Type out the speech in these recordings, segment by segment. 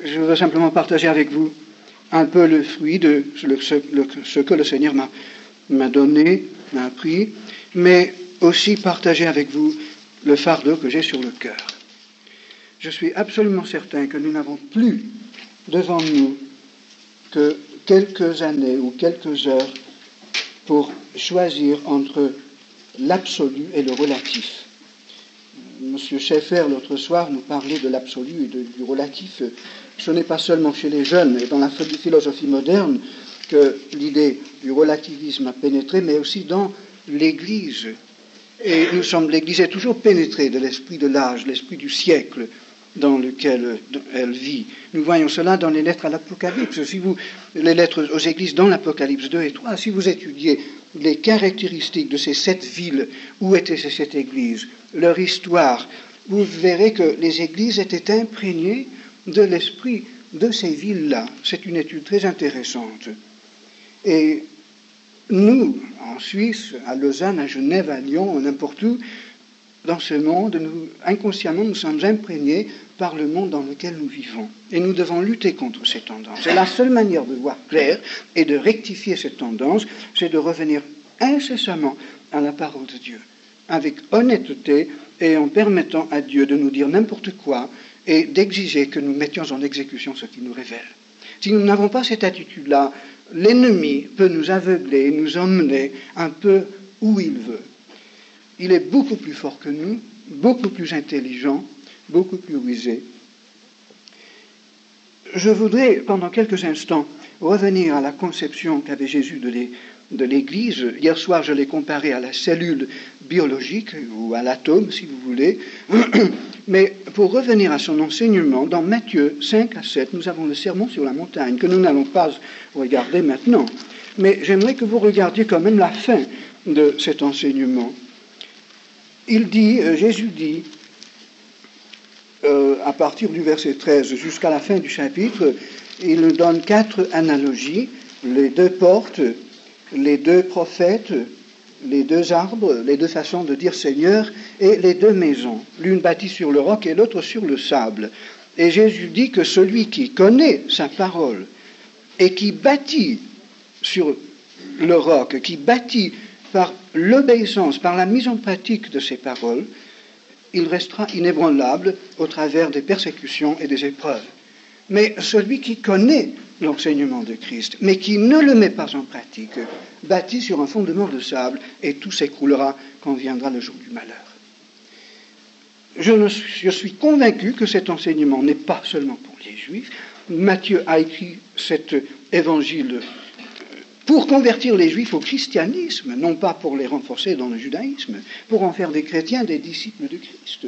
Je veux simplement partager avec vous un peu le fruit de ce que le Seigneur m'a donné, m'a appris, mais aussi partager avec vous le fardeau que j'ai sur le cœur. Je suis absolument certain que nous n'avons plus devant nous que quelques années ou quelques heures pour choisir entre l'absolu et le relatif. Monsieur Schaeffer, l'autre soir, nous parlait de l'absolu et du relatif. Ce n'est pas seulement chez les jeunes et dans la philosophie moderne que l'idée du relativisme a pénétré, mais aussi dans l'Église. Et l'Église est toujours pénétrée de l'esprit de l'âge, l'esprit du siècle dans lequel elle vit. Nous voyons cela dans les lettres à l'Apocalypse. Les lettres aux églises dans l'Apocalypse 2 et 3, si vous étudiez les caractéristiques de ces 7 villes, où étaient ces 7 églises, leur histoire, vous verrez que les églises étaient imprégnées de l'esprit de ces villes-là. C'est une étude très intéressante. Et nous, en Suisse, à Lausanne, à Genève, à Lyon, n'importe où, dans ce monde, inconsciemment, nous sommes imprégnés par le monde dans lequel nous vivons. Et nous devons lutter contre ces tendances. Et la seule manière de voir clair et de rectifier cette tendance, c'est de revenir incessamment à la parole de Dieu, avec honnêteté et en permettant à Dieu de nous dire n'importe quoi et d'exiger que nous mettions en exécution ce qu'il nous révèle. Si nous n'avons pas cette attitude-là, l'ennemi peut nous aveugler, nous emmener un peu où il veut. Il est beaucoup plus fort que nous, beaucoup plus intelligent, beaucoup plus rusé. Je voudrais, pendant quelques instants, revenir à la conception qu'avait Jésus de l'Église. Hier soir, je l'ai comparé à la cellule biologique, ou à l'atome, si vous voulez. Mais pour revenir à son enseignement, dans Matthieu 5 à 7, nous avons le sermon sur la montagne, que nous n'allons pas regarder maintenant. Mais j'aimerais que vous regardiez quand même la fin de cet enseignement. Jésus dit, à partir du verset 13 jusqu'à la fin du chapitre, il nous donne 4 analogies, les 2 portes, les 2 prophètes, les 2 arbres, les 2 façons de dire Seigneur, et les 2 maisons, l'une bâtie sur le roc et l'autre sur le sable. Et Jésus dit que celui qui connaît sa parole et qui bâtit sur le roc, qui bâtit par l'obéissance, par la mise en pratique de ces paroles, il restera inébranlable au travers des persécutions et des épreuves. Mais celui qui connaît l'enseignement de Christ, mais qui ne le met pas en pratique, bâtit sur un fondement de sable, et tout s'écroulera quand viendra le jour du malheur. Je suis convaincu que cet enseignement n'est pas seulement pour les Juifs. Matthieu a écrit cet évangile pour convertir les Juifs au christianisme, non pas pour les renforcer dans le judaïsme, pour en faire des chrétiens, des disciples de Christ.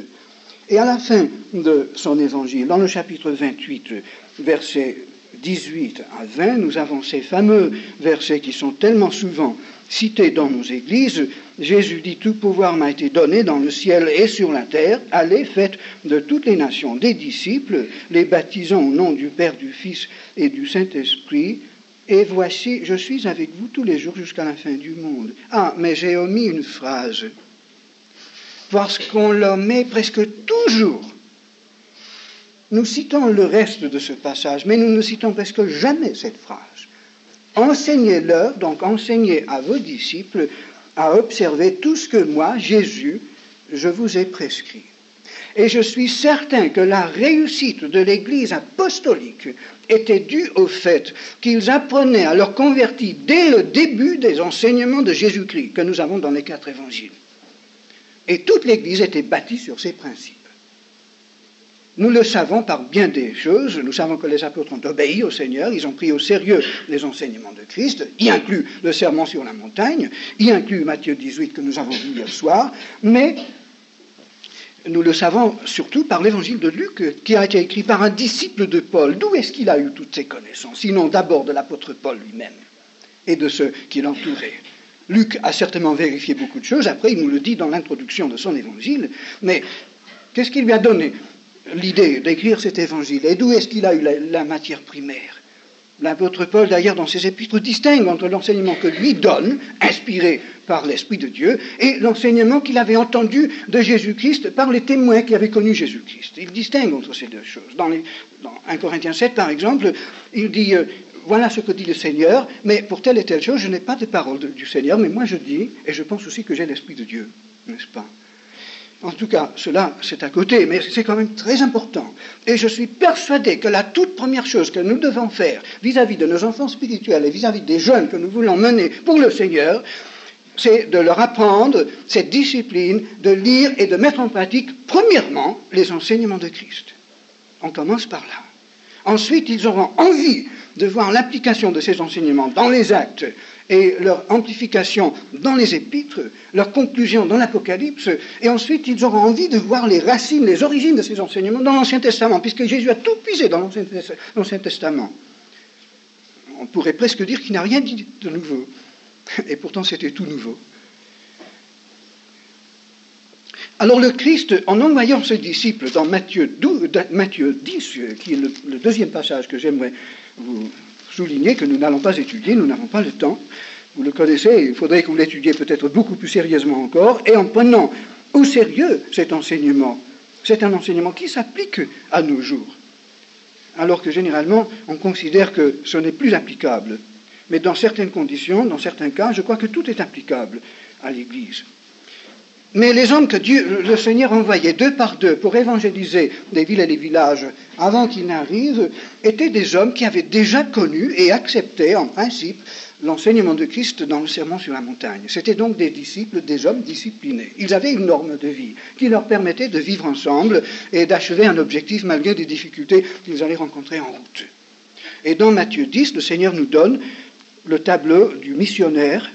Et à la fin de son évangile, dans le chapitre 28, versets 18 à 20, nous avons ces fameux versets qui sont tellement souvent cités dans nos églises. Jésus dit « Tout pouvoir m'a été donné dans le ciel et sur la terre. Allez, faites de toutes les nations des disciples, les baptisant au nom du Père, du Fils et du Saint-Esprit. Et voici, je suis avec vous tous les jours jusqu'à la fin du monde. » Ah, mais j'ai omis une phrase. Parce qu'on l'omet presque toujours. Nous citons le reste de ce passage, mais nous ne citons presque jamais cette phrase. Enseignez-leur, donc enseignez à vos disciples à observer tout ce que moi, Jésus, je vous ai prescrit. Et je suis certain que la réussite de l'Église apostolique était due au fait qu'ils apprenaient à leurs convertis dès le début des enseignements de Jésus-Christ que nous avons dans les 4 évangiles. Et toute l'Église était bâtie sur ces principes. Nous le savons par bien des choses. Nous savons que les apôtres ont obéi au Seigneur, ils ont pris au sérieux les enseignements de Christ, y inclut le sermon sur la montagne, y inclut Matthieu 18 que nous avons vu hier soir, mais nous le savons surtout par l'évangile de Luc, qui a été écrit par un disciple de Paul. D'où est-ce qu'il a eu toutes ces connaissances? Sinon d'abord de l'apôtre Paul lui-même et de ceux qui l'entouraient. Luc a certainement vérifié beaucoup de choses, après il nous le dit dans l'introduction de son évangile, mais qu'est-ce qui lui a donné l'idée d'écrire cet évangile? Et d'où est-ce qu'il a eu la matière primaire? L'apôtre Paul, d'ailleurs, dans ses épîtres, distingue entre l'enseignement que lui donne, inspiré par l'Esprit de Dieu, et l'enseignement qu'il avait entendu de Jésus-Christ par les témoins qui avaient connu Jésus-Christ. Il distingue entre ces deux choses. Dans 1 Corinthiens 7, par exemple, il dit voilà ce que dit le Seigneur, mais pour telle et telle chose, je n'ai pas de parole du Seigneur, mais moi je dis, et je pense aussi que j'ai l'Esprit de Dieu, n'est-ce pas? En tout cas, cela, c'est à côté, mais c'est quand même très important. Et je suis persuadé que la toute première chose que nous devons faire vis-à-vis de nos enfants spirituels et vis-à-vis des jeunes que nous voulons mener pour le Seigneur, c'est de leur apprendre cette discipline, de lire et de mettre en pratique, premièrement, les enseignements de Christ. On commence par là. Ensuite, ils auront envie de voir l'application de ces enseignements dans les actes et leur amplification dans les épîtres, leur conclusion dans l'Apocalypse, et ensuite ils auront envie de voir les racines, les origines de ces enseignements dans l'Ancien Testament, puisque Jésus a tout puisé dans l'Ancien Testament. On pourrait presque dire qu'il n'a rien dit de nouveau, et pourtant c'était tout nouveau. Alors le Christ, en envoyant ses disciples dans Matthieu 10, qui est le deuxième passage que j'aimerais vous souligner, que nous n'allons pas étudier, nous n'avons pas le temps, vous le connaissez, il faudrait que vous l'étudiez peut-être beaucoup plus sérieusement encore, et en prenant au sérieux cet enseignement. C'est un enseignement qui s'applique à nos jours, alors que généralement on considère que ce n'est plus applicable. Mais dans certaines conditions, dans certains cas, je crois que tout est applicable à l'Église. Mais les hommes que le Seigneur envoyait deux par deux pour évangéliser des villes et des villages avant qu'ils n'arrivent, étaient des hommes qui avaient déjà connu et accepté en principe l'enseignement de Christ dans le Sermon sur la montagne. C'étaient donc des disciples, des hommes disciplinés. Ils avaient une norme de vie qui leur permettait de vivre ensemble et d'achever un objectif malgré des difficultés qu'ils allaient rencontrer en route. Et dans Matthieu 10, le Seigneur nous donne le tableau du missionnaire,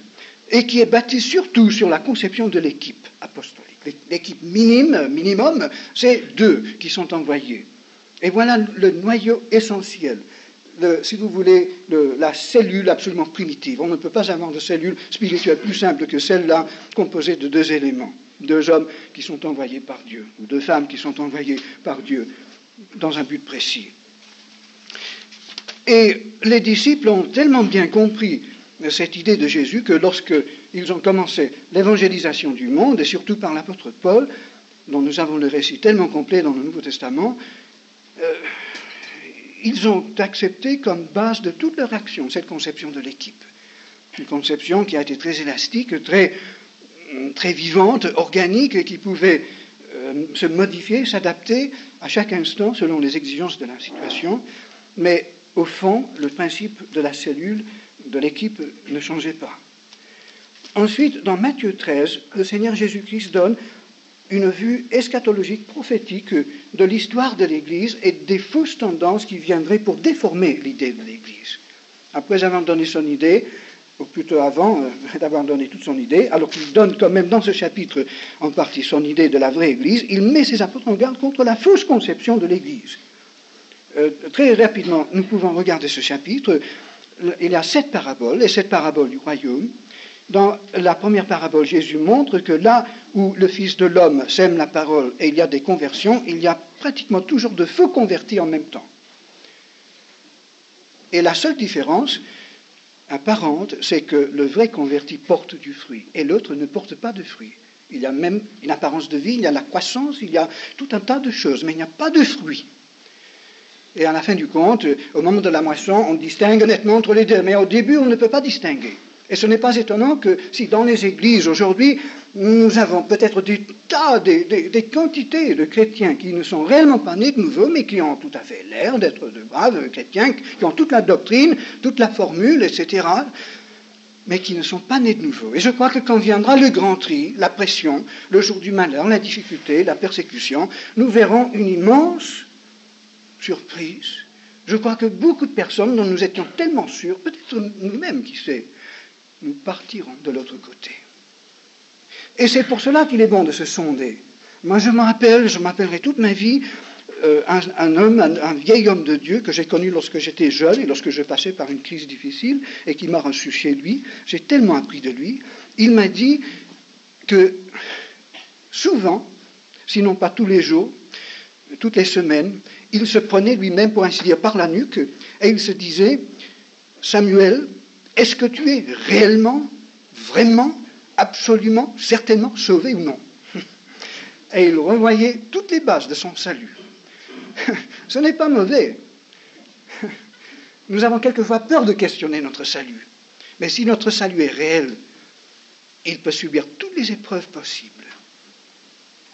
et qui est bâti surtout sur la conception de l'équipe apostolique. L'équipe minimum, c'est 2 qui sont envoyés. Et voilà le noyau essentiel, si vous voulez, la cellule absolument primitive. On ne peut pas avoir de cellule spirituelle plus simple que celle-là, composée de 2 éléments. 2 hommes qui sont envoyés par Dieu, ou 2 femmes qui sont envoyées par Dieu, dans un but précis. Et les disciples ont tellement bien compris cette idée de Jésus que lorsqu'ils ont commencé l'évangélisation du monde, et surtout par l'apôtre Paul, dont nous avons le récit tellement complet dans le Nouveau Testament, ils ont accepté comme base de toute leur action cette conception de l'équipe. Une conception qui a été très élastique, très vivante, organique, et qui pouvait se modifier, s'adapter à chaque instant selon les exigences de la situation, mais au fond, le principe de la cellule, de l'équipe, ne changeait pas. Ensuite, dans Matthieu 13, le Seigneur Jésus-Christ donne une vue eschatologique, prophétique de l'histoire de l'Église et des fausses tendances qui viendraient pour déformer l'idée de l'Église. Après avoir donné son idée, ou plutôt avant d'avoir donné toute son idée, alors qu'il donne quand même dans ce chapitre en partie son idée de la vraie Église, il met ses apôtres en garde contre la fausse conception de l'Église. Très rapidement, nous pouvons regarder ce chapitre. Il y a 7 paraboles, les 7 paraboles du royaume. Dans la première parabole, Jésus montre que là où le Fils de l'homme sème la parole et il y a des conversions, il y a pratiquement toujours de faux convertis en même temps. Et la seule différence apparente, c'est que le vrai converti porte du fruit et l'autre ne porte pas de fruit. Il y a même une apparence de vie, il y a la croissance, il y a tout un tas de choses, mais il n'y a pas de fruit. Et à la fin du compte, au moment de la moisson, on distingue nettement entre les deux. Mais au début, on ne peut pas distinguer. Et ce n'est pas étonnant que si dans les églises aujourd'hui, nous avons peut-être des quantités de chrétiens qui ne sont réellement pas nés de nouveau, mais qui ont tout à fait l'air d'être de braves chrétiens, qui ont toute la doctrine, toute la formule, etc., mais qui ne sont pas nés de nouveau. Et je crois que quand viendra le grand tri, la pression, le jour du malheur, la difficulté, la persécution, nous verrons une immense surprise. Je crois que beaucoup de personnes dont nous étions tellement sûrs, peut-être nous-mêmes, qui sait, nous partirons de l'autre côté. Et c'est pour cela qu'il est bon de se sonder. Moi, je m'appellerai toute ma vie un vieil homme de Dieu que j'ai connu lorsque j'étais jeune et lorsque je passais par une crise difficile et qui m'a reçu chez lui. J'ai tellement appris de lui. Il m'a dit que souvent, sinon pas tous les jours, toutes les semaines, il se prenait lui-même, pour ainsi dire, par la nuque, et il se disait, Samuel, est-ce que tu es réellement, vraiment, absolument, certainement sauvé ou non? Et il revoyait toutes les bases de son salut. Ce n'est pas mauvais. Nous avons quelquefois peur de questionner notre salut. Mais si notre salut est réel, il peut subir toutes les épreuves possibles.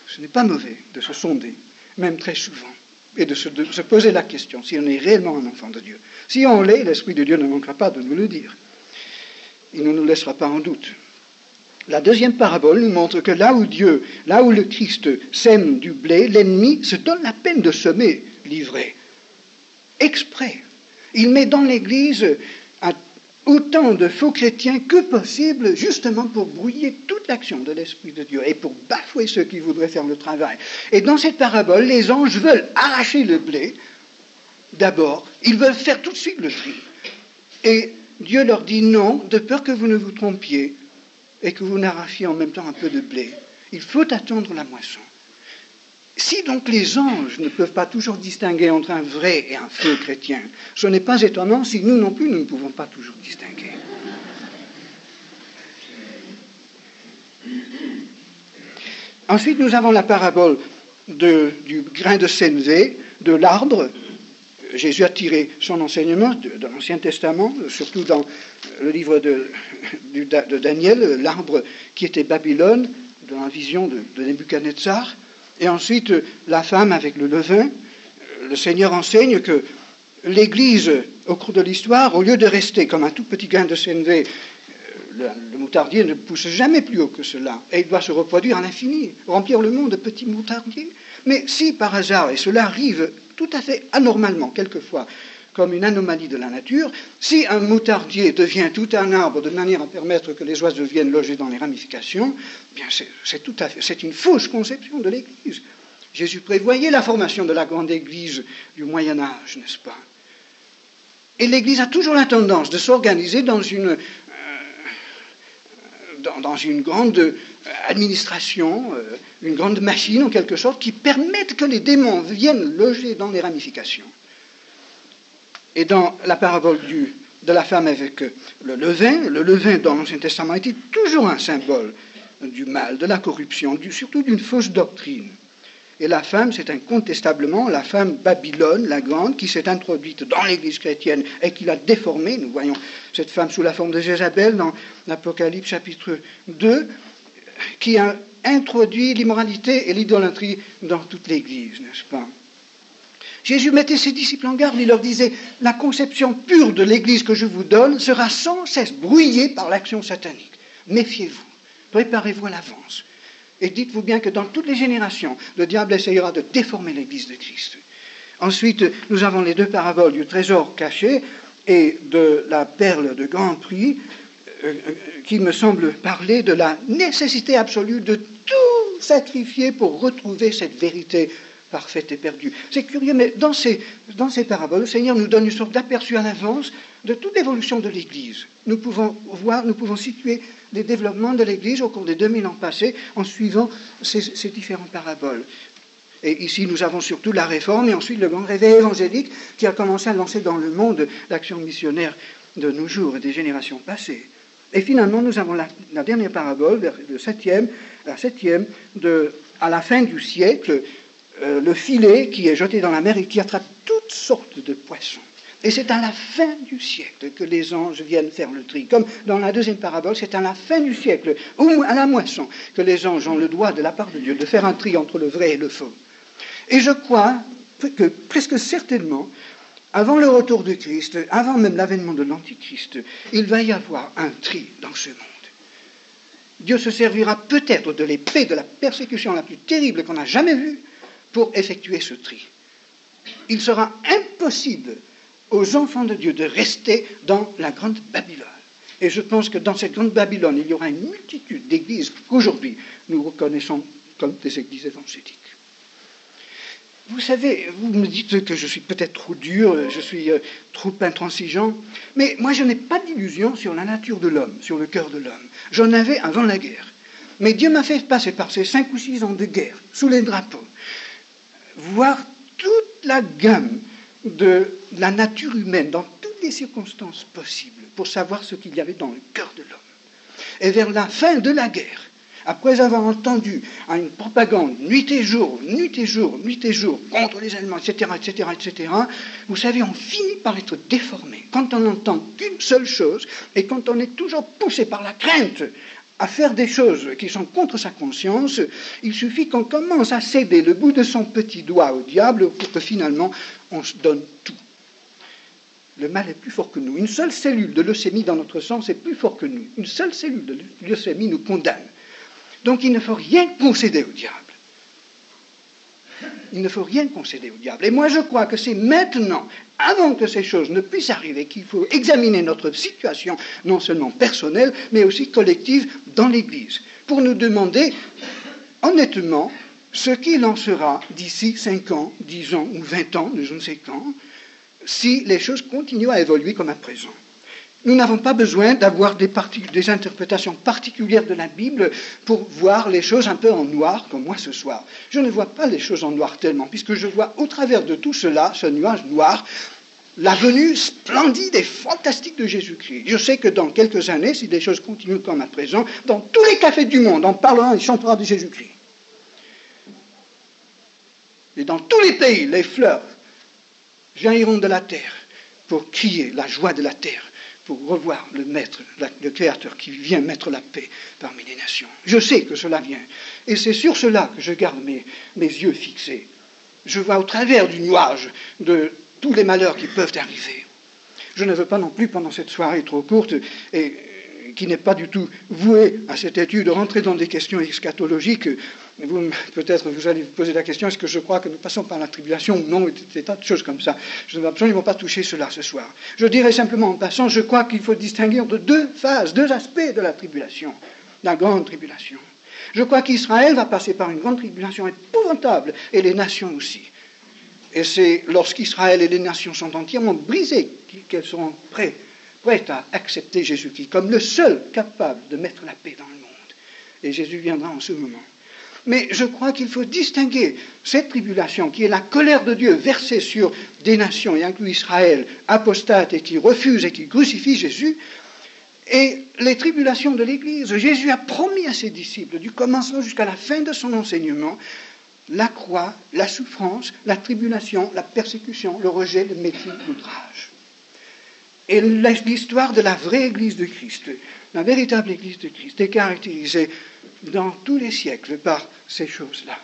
Ce n'est pas mauvais de se sonder, même très souvent, et de se poser la question si on est réellement un enfant de Dieu. Si on l'est, l'Esprit de Dieu ne manquera pas de nous le dire. Il ne nous laissera pas en doute. La deuxième parabole nous montre que là où le Christ sème du blé, l'ennemi se donne la peine de semer l'ivraie. Exprès. Il met dans l'Église autant de faux chrétiens que possible, justement pour brouiller toute l'action de l'Esprit de Dieu et pour bafouer ceux qui voudraient faire le travail. Et dans cette parabole, les anges veulent arracher le blé. D'abord, ils veulent faire tout de suite le tri. Et Dieu leur dit non, de peur que vous ne vous trompiez et que vous n'arrachiez en même temps un peu de blé. Il faut attendre la moisson. Si donc les anges ne peuvent pas toujours distinguer entre un vrai et un faux chrétien, ce n'est pas étonnant si nous non plus nous ne pouvons pas toujours distinguer. Ensuite, nous avons la parabole du grain de sénévé, de l'arbre. Jésus a tiré son enseignement de l'Ancien Testament, surtout dans le livre de Daniel, l'arbre qui était Babylone, dans la vision de Nebuchadnezzar. Et ensuite, la femme avec le levain. Le Seigneur enseigne que l'Église, au cours de l'histoire, au lieu de rester comme un tout petit grain de sénévé, le moutardier ne pousse jamais plus haut que cela, et il doit se reproduire à l'infini, remplir le monde de petits moutardiers. Mais si par hasard, et cela arrive tout à fait anormalement quelquefois, comme une anomalie de la nature, si un moutardier devient tout un arbre de manière à permettre que les oiseaux viennent loger dans les ramifications, eh bien c'est une fausse conception de l'Église. Jésus prévoyait la formation de la grande Église du Moyen Âge, n'est-ce pas? Et l'Église a toujours la tendance de s'organiser dans une grande administration, une grande machine en quelque sorte, qui permette que les démons viennent loger dans les ramifications. Et dans la parabole de la femme avec le levain dans l'Ancien Testament était toujours un symbole du mal, de la corruption, surtout d'une fausse doctrine. Et la femme, c'est incontestablement la femme Babylone, la grande, qui s'est introduite dans l'Église chrétienne et qui l'a déformée. Nous voyons cette femme sous la forme de Jézabel dans l'Apocalypse chapitre 2, qui a introduit l'immoralité et l'idolâtrie dans toute l'Église, n'est-ce pas? Jésus mettait ses disciples en garde, il leur disait « La conception pure de l'Église que je vous donne sera sans cesse brouillée par l'action satanique. Méfiez-vous, préparez-vous à l'avance. Et dites-vous bien que dans toutes les générations, le diable essayera de déformer l'Église de Christ. » Ensuite, nous avons les deux paraboles du trésor caché et de la perle de grand prix, qui me semble parler de la nécessité absolue de tout sacrifier pour retrouver cette vérité parfaite et perdue. C'est curieux, mais dans ces paraboles, le Seigneur nous donne une sorte d'aperçu à l'avance de toute l'évolution de l'Église. Nous pouvons situer les développements de l'Église au cours des 2000 ans passés en suivant ces différentes paraboles. Et ici, nous avons surtout la Réforme et ensuite le grand réveil évangélique qui a commencé à lancer dans le monde l'action missionnaire de nos jours et des générations passées. Et finalement, nous avons la dernière parabole, la septième, à la fin du siècle, le filet qui est jeté dans la mer et qui attrape toutes sortes de poissons. Et c'est à la fin du siècle que les anges viennent faire le tri. Comme dans la deuxième parabole, c'est à la fin du siècle, ou à la moisson, que les anges ont le droit de la part de Dieu de faire un tri entre le vrai et le faux. Et je crois que presque certainement, avant le retour de Christ, avant même l'avènement de l'Antichrist, il va y avoir un tri dans ce monde. Dieu se servira peut-être de l'épée, de la persécution la plus terrible qu'on a jamais vue, pour effectuer ce tri. Il sera impossible aux enfants de Dieu de rester dans la grande Babylone. Et je pense que dans cette grande Babylone, il y aura une multitude d'églises qu'aujourd'hui nous reconnaissons comme des églises évangéliques. Vous savez, vous me dites que je suis peut-être trop dur, je suis trop intransigeant, mais moi je n'ai pas d'illusion sur la nature de l'homme, sur le cœur de l'homme. J'en avais avant la guerre. Mais Dieu m'a fait passer par ces 5 ou 6 ans de guerre, sous les drapeaux, voir toute la gamme de la nature humaine dans toutes les circonstances possibles pour savoir ce qu'il y avait dans le cœur de l'homme. Et vers la fin de la guerre, après avoir entendu une propagande nuit et jour, contre les Allemands, etc., vous savez, on finit par être déformé quand on n'entend qu'une seule chose et quand on est toujours poussé par la crainte à faire des choses qui sont contre sa conscience. Il suffit qu'on commence à céder le bout de son petit doigt au diable pour que finalement on se donne tout. Le mal est plus fort que nous. Une seule cellule de leucémie dans notre sang, c'est plus fort que nous. Une seule cellule de leucémie nous condamne. Donc il ne faut rien concéder au diable. Il ne faut rien concéder au diable. Et moi je crois que c'est maintenant, avant que ces choses ne puissent arriver, qu'il faut examiner notre situation, non seulement personnelle, mais aussi collective dans l'Église, pour nous demander honnêtement ce qu'il en sera d'ici 5 ans, 10 ans ou 20 ans, je ne sais quand, si les choses continuent à évoluer comme à présent. Nous n'avons pas besoin d'avoir des interprétations particulières de la Bible pour voir les choses un peu en noir, comme moi ce soir. Je ne vois pas les choses en noir tellement, puisque je vois au travers de tout cela, ce nuage noir, la venue splendide et fantastique de Jésus-Christ. Je sais que dans quelques années, si les choses continuent comme à présent, dans tous les cafés du monde, on parlera et chantera de Jésus-Christ. Et dans tous les pays, les fleurs jailliront de la terre pour crier la joie de la terre, pour revoir le Maître, le Créateur qui vient mettre la paix parmi les nations. Je sais que cela vient. Et c'est sur cela que je garde mes yeux fixés. Je vois au travers du nuage de tous les malheurs qui peuvent arriver. Je ne veux pas non plus, pendant cette soirée trop courte, et qui n'est pas du tout vouée à cette étude, rentrer dans des questions eschatologiques. Peut-être vous allez vous poser la question, est-ce que je crois que nous passons par la tribulation ou non, des tas de choses comme ça. Je ne vais absolument pas toucher cela ce soir. Je dirais simplement en passant, je crois qu'il faut distinguer de 2 phases, 2 aspects de la tribulation, la grande tribulation. Je crois qu'Israël va passer par une grande tribulation épouvantable, et les nations aussi. Et c'est lorsqu'Israël et les nations sont entièrement brisées qu'elles seront prêtes à accepter Jésus-Christ comme le seul capable de mettre la paix dans le monde. Et Jésus viendra en ce moment. Mais je crois qu'il faut distinguer cette tribulation qui est la colère de Dieu versée sur des nations, et inclut Israël, apostate et qui refuse et qui crucifie Jésus, et les tribulations de l'Église. Jésus a promis à ses disciples, du commencement jusqu'à la fin de son enseignement, la croix, la souffrance, la tribulation, la persécution, le rejet, le mépris, l'outrage. Et l'histoire de la vraie Église de Christ, la véritable Église de Christ, est caractérisée dans tous les siècles par ces choses-là.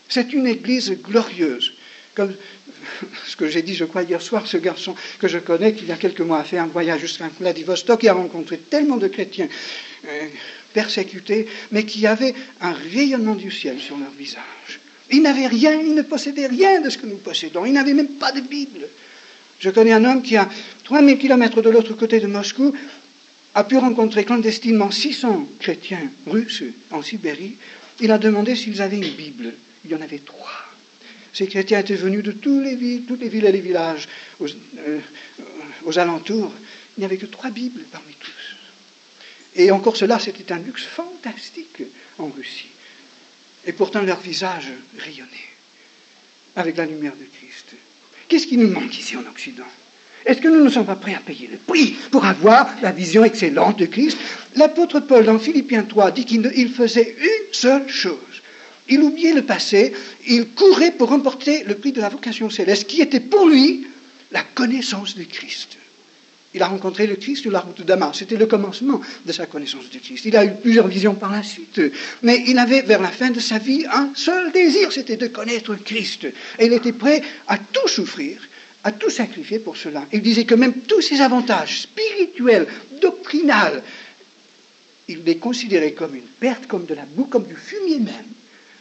C'est une Église glorieuse. Comme ce que j'ai dit, je crois, hier soir, ce garçon que je connais, qui il y a quelques mois a fait un voyage jusqu'à Vladivostok et a rencontré tellement de chrétiens persécutés, mais qui avaient un rayonnement du ciel sur leur visage. Ils n'avaient rien, ils ne possédaient rien de ce que nous possédons. Ils n'avaient même pas de Bible. Je connais un homme qui, à 3000 kilomètres de l'autre côté de Moscou, a pu rencontrer clandestinement 600 chrétiens russes en Sibérie. Il a demandé s'ils avaient une Bible. Il y en avait 3. Ces chrétiens étaient venus de toutes les villes et les villages aux alentours. Il n'y avait que 3 Bibles parmi tous. Et encore cela, c'était un luxe fantastique en Russie. Et pourtant, leur visage rayonnait avec la lumière de Christ. Qu'est-ce qui nous manque ici en Occident? Est-ce que nous ne sommes pas prêts à payer le prix pour avoir la vision excellente de Christ? L'apôtre Paul, dans Philippiens 3, dit qu'il faisait une seule chose. Il oubliait le passé, il courait pour remporter le prix de la vocation céleste, qui était pour lui la connaissance de Christ. Il a rencontré le Christ sur la route de Damas. C'était le commencement de sa connaissance de Christ. Il a eu plusieurs visions par la suite. Mais il avait, vers la fin de sa vie, un seul désir, c'était de connaître Christ. Et il était prêt à tout souffrir, à tout sacrifier pour cela. Il disait que même tous ces avantages spirituels, doctrinaux, il les considérait comme une perte, comme de la boue, comme du fumier même,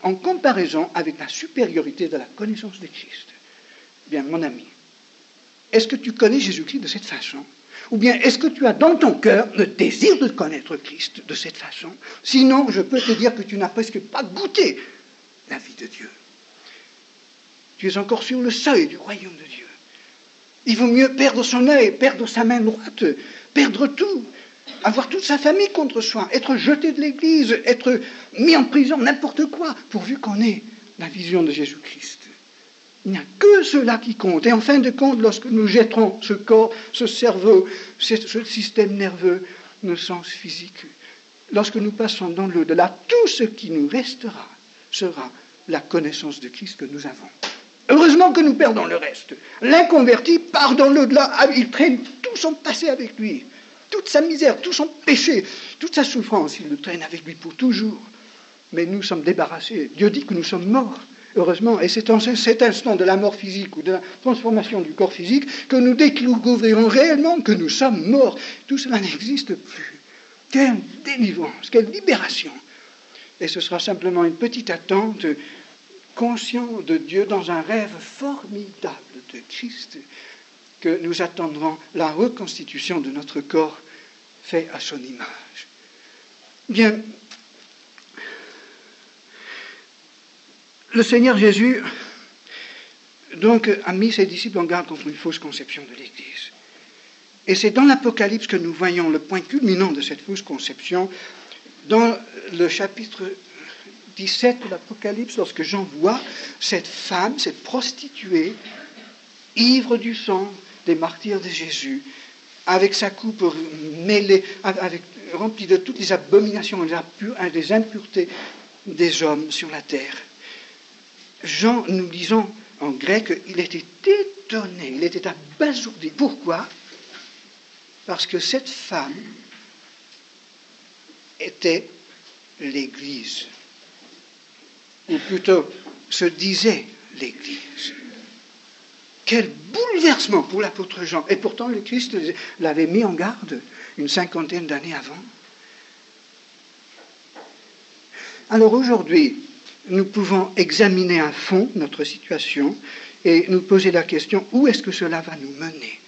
en comparaison avec la supériorité de la connaissance de Christ. Bien, mon ami, est-ce que tu connais Jésus-Christ de cette façon? Ou bien est-ce que tu as dans ton cœur le désir de connaître Christ de cette façon? Sinon, je peux te dire que tu n'as presque pas goûté la vie de Dieu. Tu es encore sur le seuil du royaume de Dieu. Il vaut mieux perdre son œil, perdre sa main droite, perdre tout, avoir toute sa famille contre soi, être jeté de l'église, être mis en prison, n'importe quoi, pourvu qu'on ait la vision de Jésus-Christ. Il n'y a que cela qui compte. Et en fin de compte, lorsque nous jetterons ce corps, ce cerveau, ce système nerveux, nos sens physiques, lorsque nous passons dans l'au-delà, tout ce qui nous restera sera la connaissance de Christ que nous avons. Heureusement que nous perdons le reste. L'inconverti part dans l'au-delà, il traîne tout son passé avec lui, toute sa misère, tout son péché, toute sa souffrance, il le traîne avec lui pour toujours. Mais nous sommes débarrassés. Dieu dit que nous sommes morts, heureusement. Et c'est en cet instant de la mort physique ou de la transformation du corps physique que nous découvrirons réellement que nous sommes morts. Tout cela n'existe plus. Quelle délivrance, quelle libération. Et ce sera simplement une petite attente, conscient de Dieu dans un rêve formidable de Christ, que nous attendrons la reconstitution de notre corps fait à son image. Bien, le Seigneur Jésus donc a mis ses disciples en garde contre une fausse conception de l'Église. Et c'est dans l'Apocalypse que nous voyons le point culminant de cette fausse conception, dans le chapitre 17 de l'Apocalypse, lorsque Jean voit cette femme, cette prostituée, ivre du sang des martyrs de Jésus, avec sa coupe mêlée, remplie de toutes les abominations et des impuretés des hommes sur la terre. Jean, nous lisons en grec, il était étonné, il était abasourdi. Pourquoi ? Parce que cette femme était l'Église, ou plutôt se disait l'Église. Quel bouleversement pour l'apôtre Jean. Et pourtant, le Christ l'avait mis en garde une 50aine d'années avant. Alors aujourd'hui, nous pouvons examiner à fond notre situation et nous poser la question, où est-ce que cela va nous mener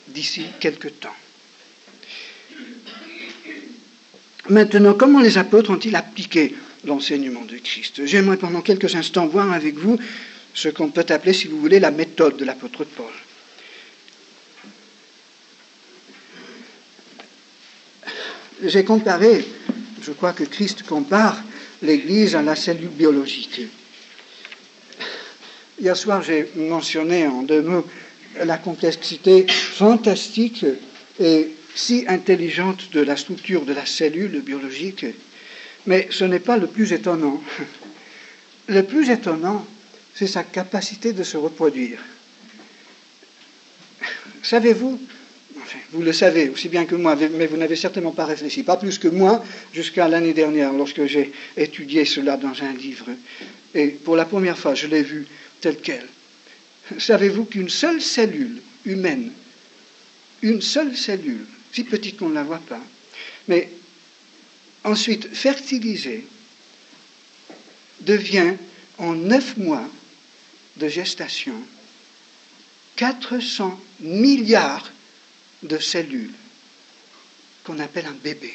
d'ici quelque temps ? Maintenant, comment les apôtres ont-ils appliqué l'enseignement de Christ ? J'aimerais pendant quelques instants voir avec vous ce qu'on peut appeler, si vous voulez, la méthode de l'apôtre Paul. J'ai comparé, je crois que Christ compare l'Église à la cellule biologique. Hier soir, j'ai mentionné en 2 mots la complexité fantastique et si intelligente de la structure de la cellule biologique, mais ce n'est pas le plus étonnant. Le plus étonnant, c'est sa capacité de se reproduire. Savez-vous, enfin, vous le savez aussi bien que moi, mais vous n'avez certainement pas réfléchi, pas plus que moi, jusqu'à l'année dernière, lorsque j'ai étudié cela dans un livre. Et pour la première fois, je l'ai vu tel quel. Savez-vous qu'une seule cellule humaine, une seule cellule, si petite qu'on ne la voit pas, mais ensuite fertilisée, devient en 9 mois de gestation 400 milliards de cellules qu'on appelle un bébé.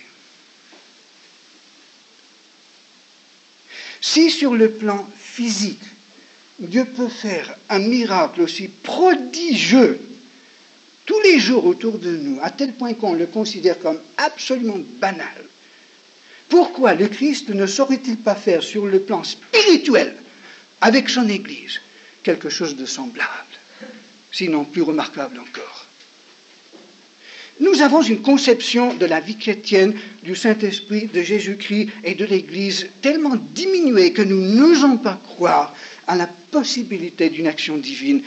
Si sur le plan physique, Dieu peut faire un miracle aussi prodigieux tous les jours autour de nous, à tel point qu'on le considère comme absolument banal, pourquoi le Christ ne saurait-il pas faire sur le plan spirituel, avec son Église, quelque chose de semblable, sinon plus remarquable encore ? Nous avons une conception de la vie chrétienne, du Saint-Esprit, de Jésus-Christ et de l'Église tellement diminuée que nous n'osons pas croire à la possibilité d'une action divine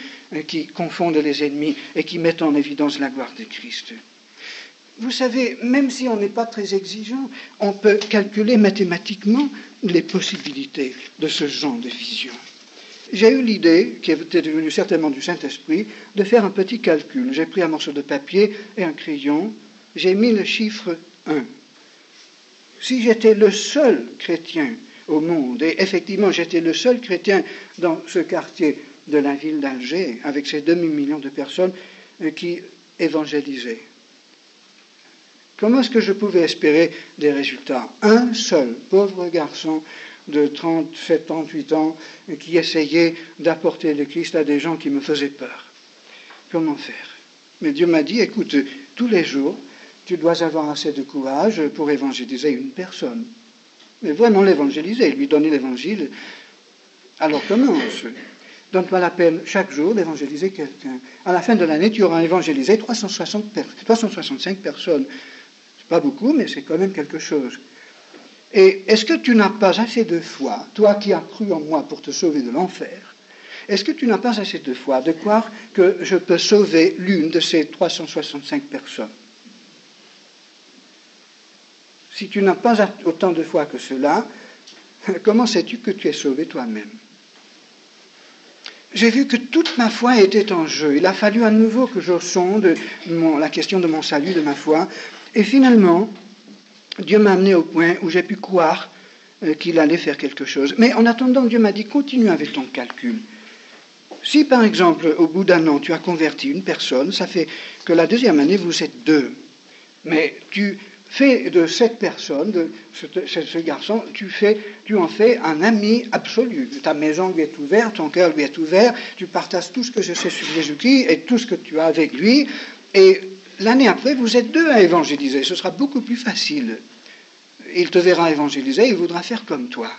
qui confonde les ennemis et qui mette en évidence la gloire de Christ. Vous savez, même si on n'est pas très exigeant, on peut calculer mathématiquement les possibilités de ce genre de vision. J'ai eu l'idée, qui était devenue certainement du Saint-Esprit, de faire un petit calcul. J'ai pris un morceau de papier et un crayon, j'ai mis le chiffre 1. Si j'étais le seul chrétien au monde, et effectivement j'étais le seul chrétien dans ce quartier de la ville d'Alger, avec ses 2 millions de personnes qui évangélisaient, comment est-ce que je pouvais espérer des résultats ? Un seul pauvre garçon de 37, 38 ans qui essayait d'apporter le Christ à des gens qui me faisaient peur. Comment faire ? Mais Dieu m'a dit, écoute, tous les jours, tu dois avoir assez de courage pour évangéliser une personne. Mais vraiment l'évangéliser, lui donner l'évangile. Alors commence. Donne-toi la peine chaque jour d'évangéliser quelqu'un. À la fin de l'année, tu auras évangélisé 365 personnes. C'est pas beaucoup, mais c'est quand même quelque chose. Et est-ce que tu n'as pas assez de foi, toi qui as cru en moi pour te sauver de l'enfer, est-ce que tu n'as pas assez de foi de croire que je peux sauver l'une de ces 365 personnes? Si tu n'as pas autant de foi que cela, comment sais-tu que tu es sauvé toi-même? J'ai vu que toute ma foi était en jeu. Il a fallu à nouveau que je sonde la question de mon salut, de ma foi. Et finalement, Dieu m'a amené au point où j'ai pu croire qu'il allait faire quelque chose. Mais en attendant, Dieu m'a dit, continue avec ton calcul. Si, par exemple, au bout d'un an, tu as converti une personne, ça fait que la deuxième année, vous êtes 2. Mais tu fais de cette personne, de ce garçon, tu en fais un ami absolu. Ta maison lui est ouverte, ton cœur lui est ouvert, tu partages tout ce que je sais sur Jésus-Christ et tout ce que tu as avec lui. Et l'année après, vous êtes 2 à évangéliser. Ce sera beaucoup plus facile. Il te verra évangéliser, il voudra faire comme toi.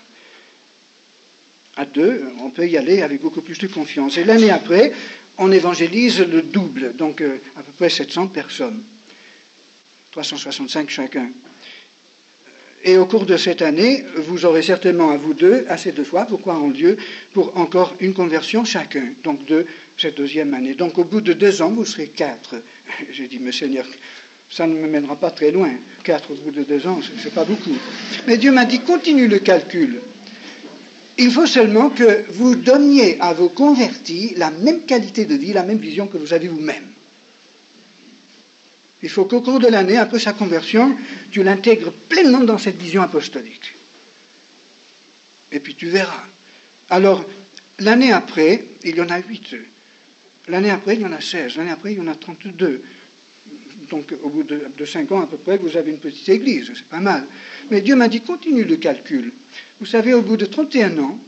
À 2, on peut y aller avec beaucoup plus de confiance. Et l'année après, on évangélise le double, donc à peu près 700 personnes. 365 chacun. Et au cours de cette année, vous aurez certainement à vous 2 assez de foi pour croire en Dieu pour encore une conversion chacun, donc de cette deuxième année. Donc au bout de 2 ans, vous serez 4. J'ai dit, mais Seigneur, ça ne me mènera pas très loin. 4 au bout de 2 ans, c'est pas beaucoup. Mais Dieu m'a dit, continue le calcul. Il faut seulement que vous donniez à vos convertis la même qualité de vie, la même vision que vous avez vous-même. Il faut qu'au cours de l'année, après sa conversion, tu l'intègres pleinement dans cette vision apostolique. Et puis tu verras. Alors, l'année après, il y en a 8. L'année après, il y en a 16. L'année après, il y en a 32. Donc, au bout de 5 ans à peu près, vous avez une petite église. C'est pas mal. Mais Dieu m'a dit, continue le calcul. Vous savez, au bout de 31 ans,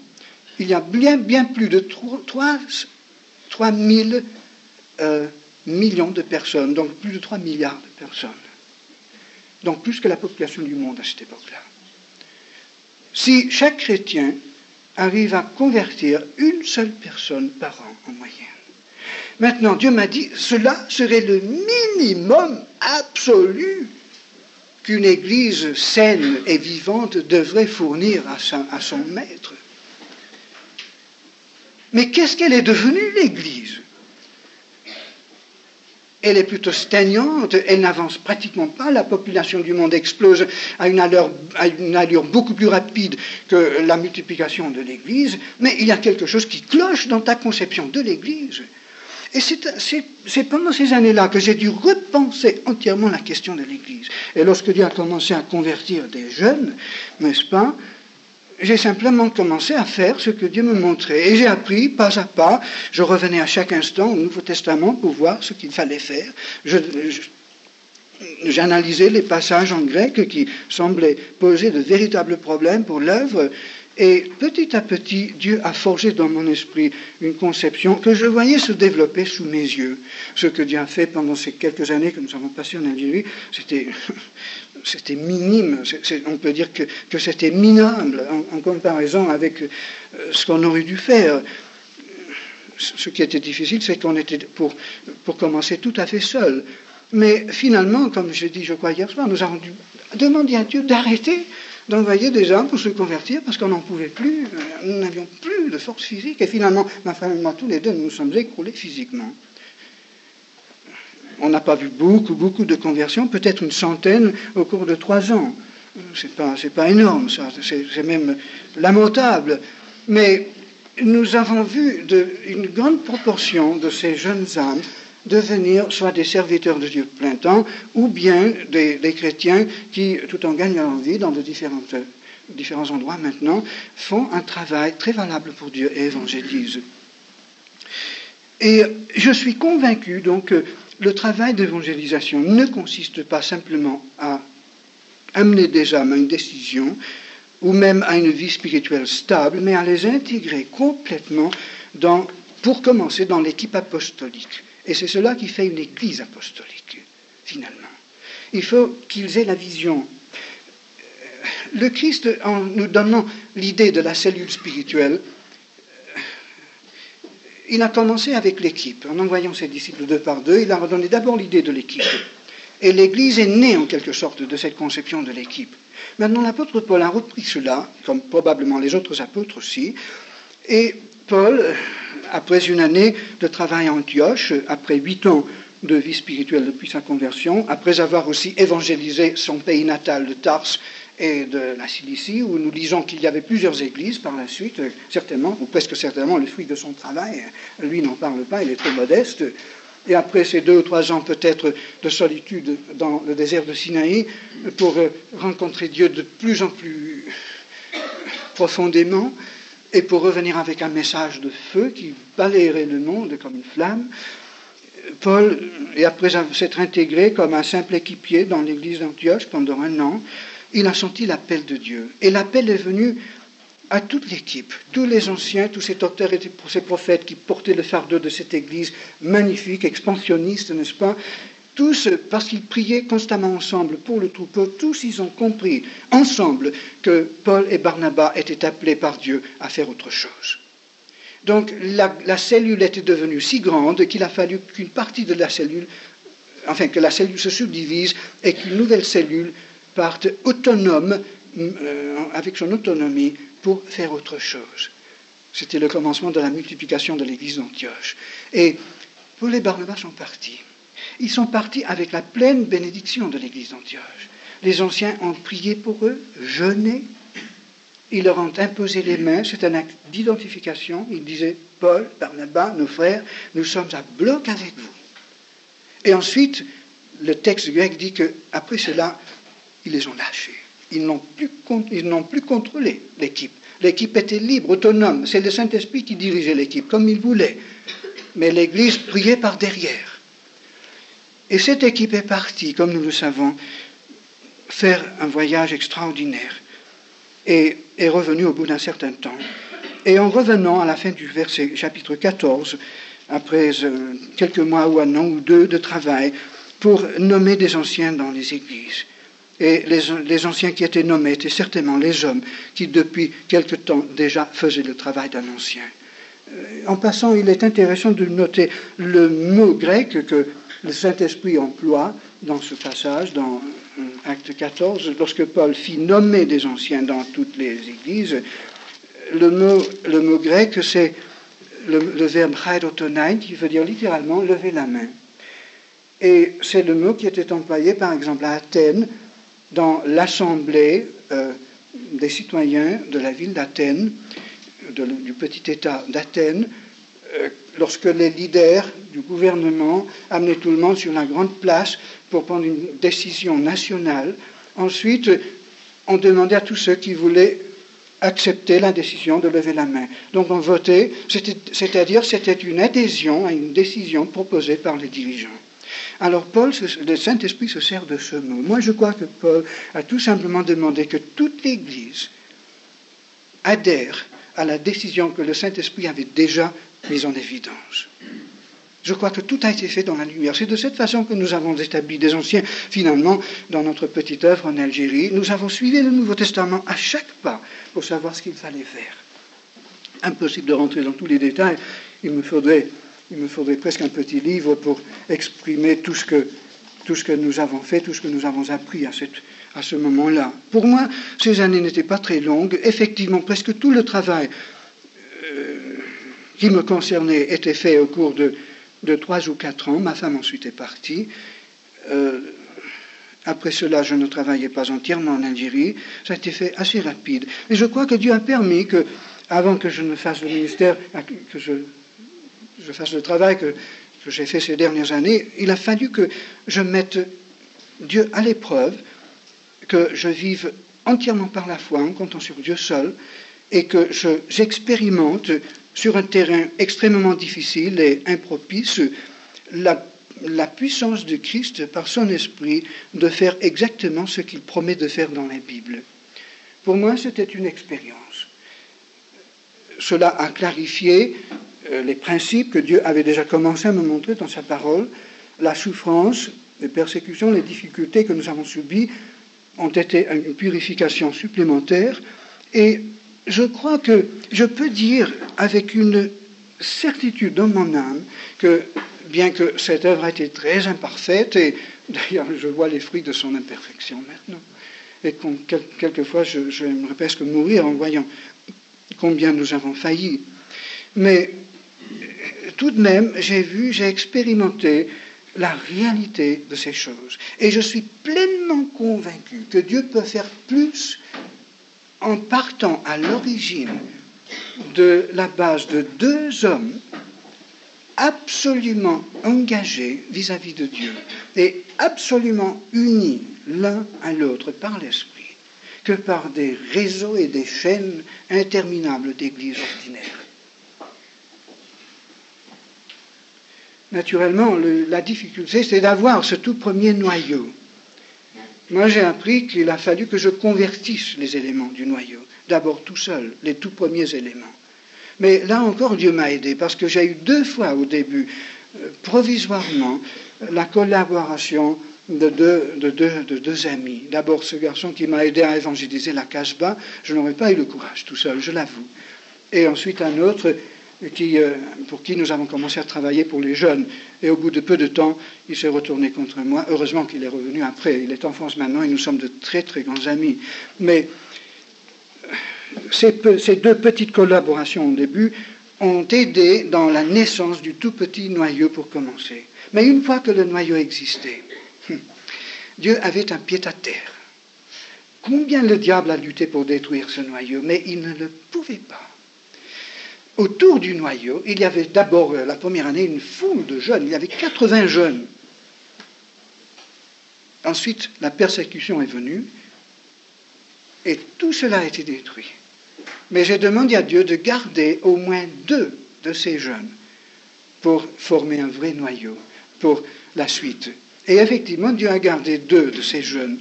il y a bien plus de 3 000 millions de personnes, donc plus de 3 milliards de personnes. Donc plus que la population du monde à cette époque-là. Si chaque chrétien arrive à convertir une seule personne par an en moyenne. Maintenant, Dieu m'a dit, cela serait le minimum absolu qu'une église saine et vivante devrait fournir à son maître. Mais qu'est-ce qu'elle est devenue, l'église? Elle est plutôt stagnante, elle n'avance pratiquement pas, la population du monde explose à une allure beaucoup plus rapide que la multiplication de l'Église, mais il y a quelque chose qui cloche dans ta conception de l'Église. Et c'est pendant ces années-là que j'ai dû repenser entièrement la question de l'Église. Et lorsque Dieu a commencé à convertir des jeunes, n'est-ce pas, j'ai simplement commencé à faire ce que Dieu me montrait. Et j'ai appris pas à pas. Je revenais à chaque instant au Nouveau Testament pour voir ce qu'il fallait faire. J'analysais les passages en grec qui semblaient poser de véritables problèmes pour l'œuvre. Et petit à petit, Dieu a forgé dans mon esprit une conception que je voyais se développer sous mes yeux. Ce que Dieu a fait pendant ces quelques années que nous avons passées en Algérie, c'était minime. On peut dire que c'était minable en comparaison avec ce qu'on aurait dû faire. Ce qui était difficile, c'est qu'on était, pour commencer, tout à fait seuls. Mais finalement, comme je dis, je crois hier soir, nous avons dû demander à Dieu d'arrêter d'envoyer des gens pour se convertir parce qu'on n'en pouvait plus, nous n'avions plus de force physique. Et finalement, ma femme et moi, tous les deux, nous nous sommes écroulés physiquement. On n'a pas vu beaucoup de conversions, peut-être une centaine au cours de 3 ans. C'est pas énorme, ça, c'est même lamentable. Mais nous avons vu une grande proportion de ces jeunes âmes devenir soit des serviteurs de Dieu plein temps, ou bien des chrétiens qui, tout en gagnant leur vie dans de différents endroits maintenant, font un travail très valable pour Dieu et évangélisent. Et je suis convaincu donc que le travail d'évangélisation ne consiste pas simplement à amener des âmes à une décision, ou même à une vie spirituelle stable, mais à les intégrer complètement pour commencer dans l'équipe apostolique. Et c'est cela qui fait une église apostolique, finalement. Il faut qu'ils aient la vision. Le Christ, en nous donnant l'idée de la cellule spirituelle, il a commencé avec l'équipe. En envoyant ses disciples deux par deux, il leur a donné d'abord l'idée de l'équipe. Et l'Église est née en quelque sorte de cette conception de l'équipe. Maintenant, l'apôtre Paul a repris cela, comme probablement les autres apôtres aussi, et Paul, après une année de travail à Antioche, après 8 ans de vie spirituelle depuis sa conversion, après avoir aussi évangélisé son pays natal de Tarse et de la Cilicie, où nous lisons qu'il y avait plusieurs églises par la suite, certainement, ou presque certainement, le fruit de son travail. Lui n'en parle pas, il est très modeste. Et après ces 2 ou 3 ans peut-être de solitude dans le désert de Sinaï, pour rencontrer Dieu de plus en plus profondément, et pour revenir avec un message de feu qui balayerait le monde comme une flamme, Paul, et après s'être intégré comme un simple équipier dans l'église d'Antioche pendant 1 an, il a senti l'appel de Dieu. Et l'appel est venu à toute l'équipe, tous les anciens, tous ces docteurs et ces prophètes qui portaient le fardeau de cette église magnifique, expansionniste, n'est-ce pas? Tous, parce qu'ils priaient constamment ensemble pour le troupeau, tous ils ont compris ensemble que Paul et Barnabas étaient appelés par Dieu à faire autre chose. Donc la cellule était devenue si grande qu'il a fallu qu'une partie de la cellule, enfin que la cellule se subdivise et qu'une nouvelle cellule parte autonome, avec son autonomie, pour faire autre chose. C'était le commencement de la multiplication de l'église d'Antioche. Et Paul et Barnabas sont partis. Ils sont partis avec la pleine bénédiction de l'église d'Antioche. Les anciens ont prié pour eux, jeûné. Ils leur ont imposé les mains. C'est un acte d'identification. Ils disaient, Paul, Barnabas, nos frères, nous sommes à bloc avec vous. Et ensuite, le texte grec dit qu'après cela, ils les ont lâchés. Ils n'ont plus contrôlé l'équipe. L'équipe était libre, autonome. C'est le Saint-Esprit qui dirigeait l'équipe, comme il voulait. Mais l'Église priait par derrière. Et cette équipe est partie, comme nous le savons, faire un voyage extraordinaire. Et est revenue au bout d'un certain temps. Et en revenant à la fin du verset chapitre 14, après quelques mois ou 1 an ou 2 de travail, pour nommer des anciens dans les églises. Et les anciens qui étaient nommés étaient certainement les hommes qui, depuis quelque temps déjà, faisaient le travail d'un ancien. En passant, il est intéressant de noter le mot grec que le Saint-Esprit emploie dans ce passage, dans Acte 14, lorsque Paul fit nommer des anciens dans toutes les églises. Le mot grec, c'est le verbe chairotonai, qui veut dire littéralement lever la main. Et c'est le mot qui était employé, par exemple, à Athènes, dans l'assemblée des citoyens de la ville d'Athènes, du petit État d'Athènes, lorsque les leaders du gouvernement amenaient tout le monde sur la grande place pour prendre une décision nationale. Ensuite, on demandait à tous ceux qui voulaient accepter la décision de lever la main. Donc on votait, c'est-à-dire c'était une adhésion à une décision proposée par les dirigeants. Alors Paul, le Saint-Esprit se sert de ce mot. Moi je crois que Paul a tout simplement demandé que toute l'Église adhère à la décision que le Saint-Esprit avait déjà mise en évidence. Je crois que tout a été fait dans la lumière. C'est de cette façon que nous avons établi des anciens, finalement, dans notre petite œuvre en Algérie. Nous avons suivi le Nouveau Testament à chaque pas pour savoir ce qu'il fallait faire. Impossible de rentrer dans tous les détails. Il me faudrait presque un petit livre pour exprimer tout ce que nous avons fait, tout ce que nous avons appris à ce moment-là. Pour moi, ces années n'étaient pas très longues. Effectivement, presque tout le travail qui me concernait était fait au cours de 3 ou 4 ans. Ma femme ensuite est partie. Après cela, je ne travaillais pas entièrement en Algérie. Ça a été fait assez rapide. Et je crois que Dieu a permis que, avant que je ne fasse le ministère, que je fasse le travail que j'ai fait ces dernières années, il a fallu que je mette Dieu à l'épreuve, que je vive entièrement par la foi, en comptant sur Dieu seul, et que j'expérimente sur un terrain extrêmement difficile et impropice la puissance de Christ par son esprit de faire exactement ce qu'il promet de faire dans la Bible. Pour moi, c'était une expérience. Cela a clarifié les principes que Dieu avait déjà commencé à me montrer dans sa parole. La souffrance, les persécutions, les difficultés que nous avons subies ont été une purification supplémentaire. Et je crois que je peux dire avec une certitude dans mon âme que, bien que cette œuvre a été très imparfaite, et d'ailleurs je vois les fruits de son imperfection maintenant, et quelquefois j'aimerais presque mourir en voyant combien nous avons failli. Mais tout de même, j'ai expérimenté la réalité de ces choses. Et je suis pleinement convaincu que Dieu peut faire plus en partant à l'origine de la base de deux hommes absolument engagés vis-à-vis de Dieu et absolument unis l'un à l'autre par l'Esprit, que par des réseaux et des chaînes interminables d'églises ordinaires. Naturellement, la difficulté, c'est d'avoir ce tout premier noyau. Moi, j'ai appris qu'il a fallu que je convertisse les éléments du noyau. D'abord tout seul, les tout premiers éléments. Mais là encore, Dieu m'a aidé, parce que j'ai eu 2 fois au début, provisoirement, la collaboration de deux amis. D'abord, ce garçon qui m'a aidé à évangéliser la Casbah, je n'aurais pas eu le courage tout seul, je l'avoue. Et ensuite un autre pour qui nous avons commencé à travailler pour les jeunes. Et au bout de peu de temps, il s'est retourné contre moi. Heureusement qu'il est revenu après. Il est en France maintenant et nous sommes de très très grands amis. Mais ces 2 petites collaborations au début ont aidé dans la naissance du tout petit noyau pour commencer. Mais une fois que le noyau existait, Dieu avait un pied-à-terre. Combien le diable a lutté pour détruire ce noyau, mais il ne le pouvait pas. Autour du noyau, il y avait d'abord, la première année, une foule de jeunes. Il y avait 80 jeunes. Ensuite, la persécution est venue et tout cela a été détruit. Mais j'ai demandé à Dieu de garder au moins 2 de ces jeunes pour former un vrai noyau pour la suite. Et effectivement, Dieu a gardé 2 de ces jeunes.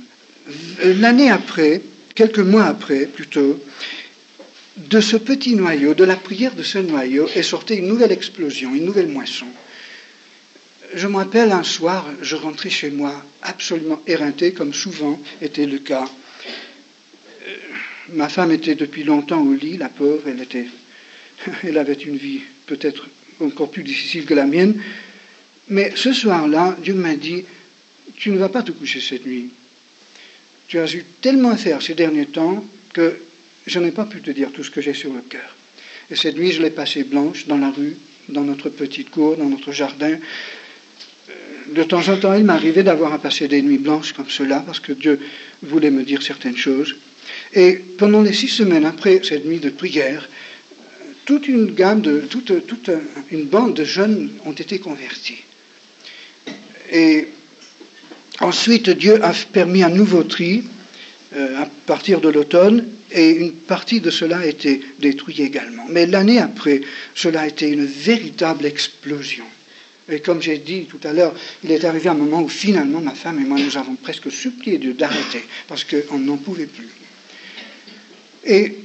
L'année après, quelques mois après plutôt, de ce petit noyau, de la prière de ce noyau, est sortie une nouvelle explosion, une nouvelle moisson. Je me rappelle un soir, je rentrais chez moi absolument éreinté, comme souvent était le cas. Ma femme était depuis longtemps au lit, la pauvre, elle avait une vie peut-être encore plus difficile que la mienne. Mais ce soir-là, Dieu m'a dit, tu ne vas pas te coucher cette nuit. Tu as eu tellement à faire ces derniers temps que je n'ai pas pu te dire tout ce que j'ai sur le cœur. Et cette nuit, je l'ai passée blanche dans la rue, dans notre petite cour, dans notre jardin. De temps en temps, il m'arrivait d'avoir à passer des nuits blanches comme cela, parce que Dieu voulait me dire certaines choses. Et pendant les 6 semaines après cette nuit de prière, toute une bande de jeunes ont été convertis. Et ensuite, Dieu a permis un nouveau tri à partir de l'automne, et une partie de cela a été détruite également. Mais l'année après, cela a été une véritable explosion. Et comme j'ai dit tout à l'heure, il est arrivé un moment où finalement ma femme et moi, nous avons presque supplié Dieu d'arrêter, parce qu'on n'en pouvait plus. Et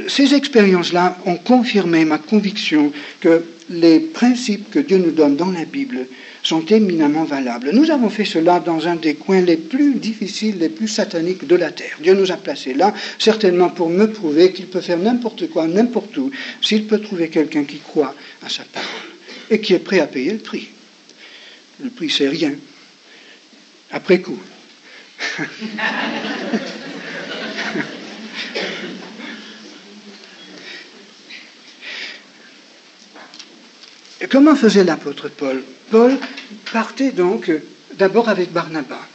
ces expériences-là ont confirmé ma conviction que les principes que Dieu nous donne dans la Bible sont éminemment valables. Nous avons fait cela dans un des coins les plus difficiles, les plus sataniques de la terre. Dieu nous a placés là, certainement pour me prouver qu'il peut faire n'importe quoi, n'importe où, s'il peut trouver quelqu'un qui croit à sa parole et qui est prêt à payer le prix. Le prix, c'est rien. Après coup. Et comment faisait l'apôtre Paul ? Paul partait donc d'abord avec Barnabas.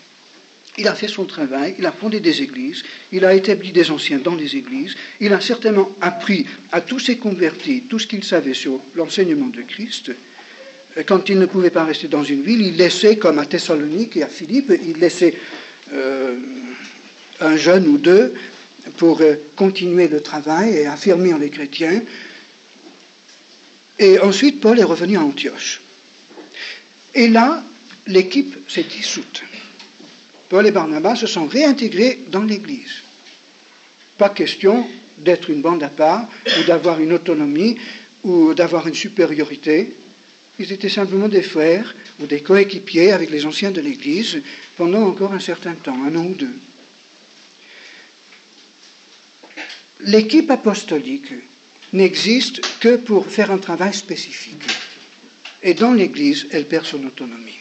Il a fait son travail, il a fondé des églises, il a établi des anciens dans les églises, il a certainement appris à tous ses convertis tout ce qu'il savait sur l'enseignement de Christ. Quand il ne pouvait pas rester dans une ville, il laissait, comme à Thessalonique et à Philippe, il laissait un jeune ou 2 pour continuer le travail et affermir les chrétiens. Et ensuite, Paul est revenu à Antioche. Et là, l'équipe s'est dissoute. Paul et Barnabas se sont réintégrés dans l'Église. Pas question d'être une bande à part, ou d'avoir une autonomie, ou d'avoir une supériorité. Ils étaient simplement des frères, ou des coéquipiers avec les anciens de l'Église, pendant encore un certain temps, 1 an ou 2. L'équipe apostolique n'existe que pour faire un travail spécifique. Et dans l'Église, elle perd son autonomie,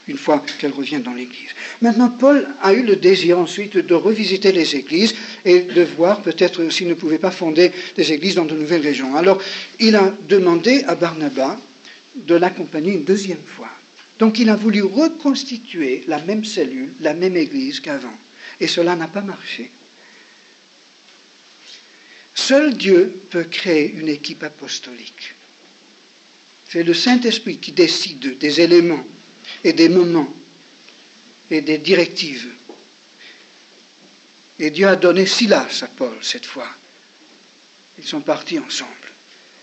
une fois qu'elle revient dans l'Église. Maintenant, Paul a eu le désir ensuite de revisiter les églises et de voir peut-être s'il ne pouvait pas fonder des églises dans de nouvelles régions. Alors, il a demandé à Barnabas de l'accompagner une deuxième fois. Donc, il a voulu reconstituer la même cellule, la même église qu'avant. Et cela n'a pas marché. Seul Dieu peut créer une équipe apostolique. C'est le Saint-Esprit qui décide des éléments et des moments et des directives. Et Dieu a donné Silas à Paul cette fois. Ils sont partis ensemble.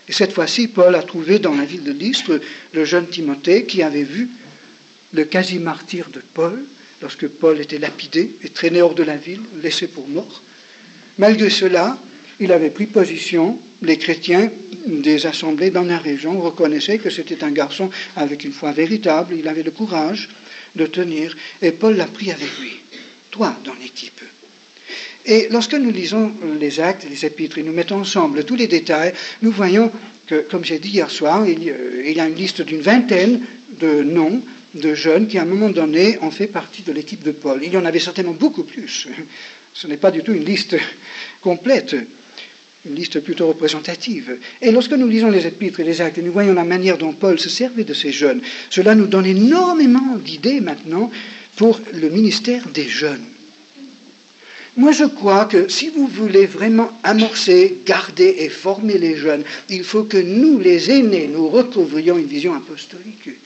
Et cette fois-ci, Paul a trouvé dans la ville de Lystre le jeune Timothée qui avait vu le quasi-martyr de Paul, lorsque Paul était lapidé et traîné hors de la ville, laissé pour mort. Malgré cela, il avait pris position. Les chrétiens des assemblées dans la région reconnaissaient que c'était un garçon avec une foi véritable. Il avait le courage de tenir. Et Paul l'a pris avec lui. Toi, dans l'équipe. Et lorsque nous lisons les actes, les épîtres, et nous mettons ensemble tous les détails, nous voyons que, comme j'ai dit hier soir, il y a une liste d'une vingtaine de noms de jeunes qui, à un moment donné, ont fait partie de l'équipe de Paul. Il y en avait certainement beaucoup plus. Ce n'est pas du tout une liste complète, une liste plutôt représentative. Et lorsque nous lisons les épîtres et les actes, et nous voyons la manière dont Paul se servait de ces jeunes, cela nous donne énormément d'idées maintenant pour le ministère des jeunes. Moi, je crois que si vous voulez vraiment amorcer, garder et former les jeunes, il faut que nous, les aînés, nous recouvrions une vision apostolique.